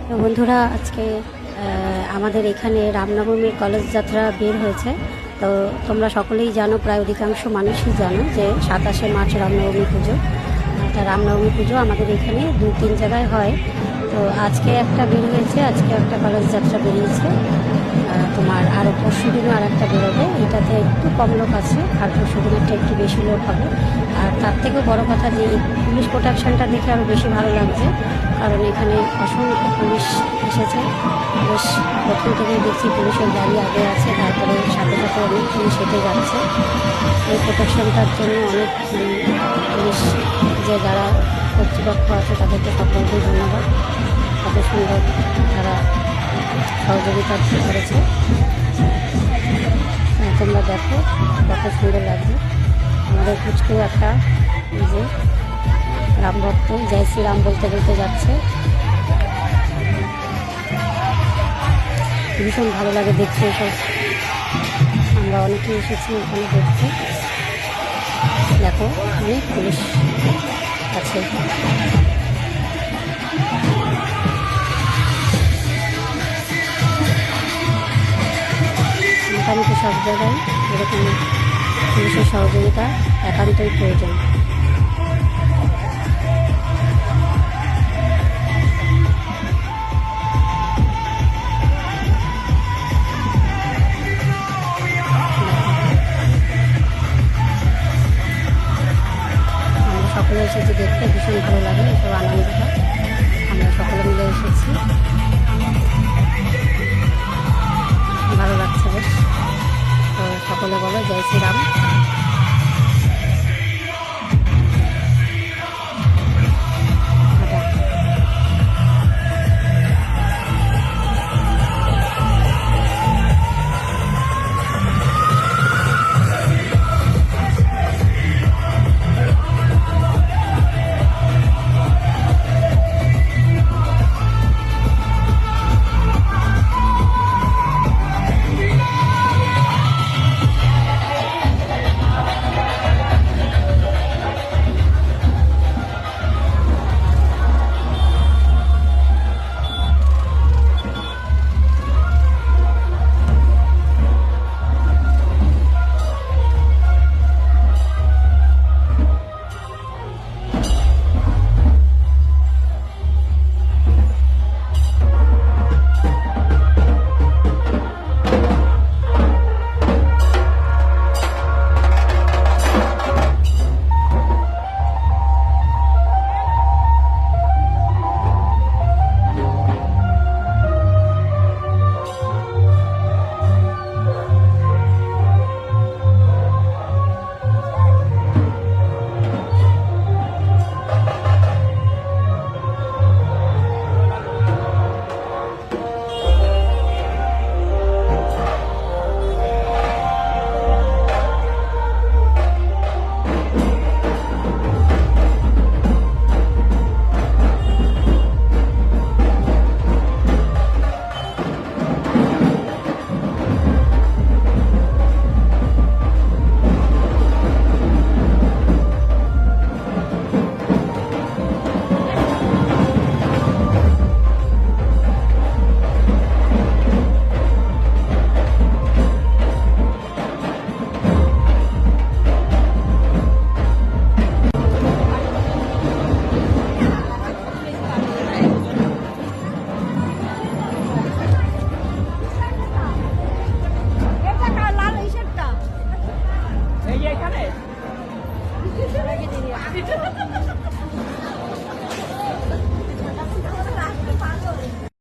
তো বন্ধুরা, আজকে আমাদের এখানে রামনবমীর কলেজ যাত্রা বের হয়েছে। তো তোমরা সকলেই জানো, প্রায় অধিকাংশ মানুষই জানো যে 27শে মার্চ রামনবমী পুজো। তা রামনবমী পুজো আমাদের এখানে 2-3 জায়গায় হয়। তো আজকে একটা বের হয়েছে, আজকে একটা কলেজ যাত্রা বেরিয়েছে। তোমার আরও পরশু দিনও আর একটা বেরোবে। এটাতে একটু কম লোক আছে, আর পরশু দিনেরটা একটু বেশি লোক হবে। আর তার থেকেও বড় কথা যে পুলিশ প্রোটেকশনটা দেখে আরও বেশি ভালো লাগছে, কারণ এখানে অসংখ্য পুলিশ এসেছে। বেশ প্রথম থেকেই দেখছি পুলিশের গাড়ি আগে আছে, তারপরে সাথে সাথে অনেক পুলিশ হেঁটে যাচ্ছে। এই প্রোটেকশনটার জন্য অনেক পুলিশ যে যারা কর্তৃপক্ষ আছে তাদেরকে সকলকেই ধন্যবাদ। কত সুন্দর তারা সহযোগিতা করেছে। তোমরা দেখো কত সুন্দর লাগছে। আমাদের কুচকেও একটা যে রাম ভক্ত জয় শ্রীরাম বলতে বলতে যাচ্ছে। ভীষণ ভালো লাগে দেখতে এসব। আমরা অনেকেই এসেছি ওখানে দেখতে। দেখো অনেক পুলিশ আছে। মোটামুটি সব জায়গায় এরকম পুলিশের সহযোগিতা একান্তই প্রয়োজন। আমরা সকলে এসেছি দেখতে, ভীষণ ভালো লাগে এসব আনন্দটা। আমরা সকলে মিলে এসেছি, ভালো লাগছে বেশ। তো সকলে বলো জয় শ্রীরাম। এখানে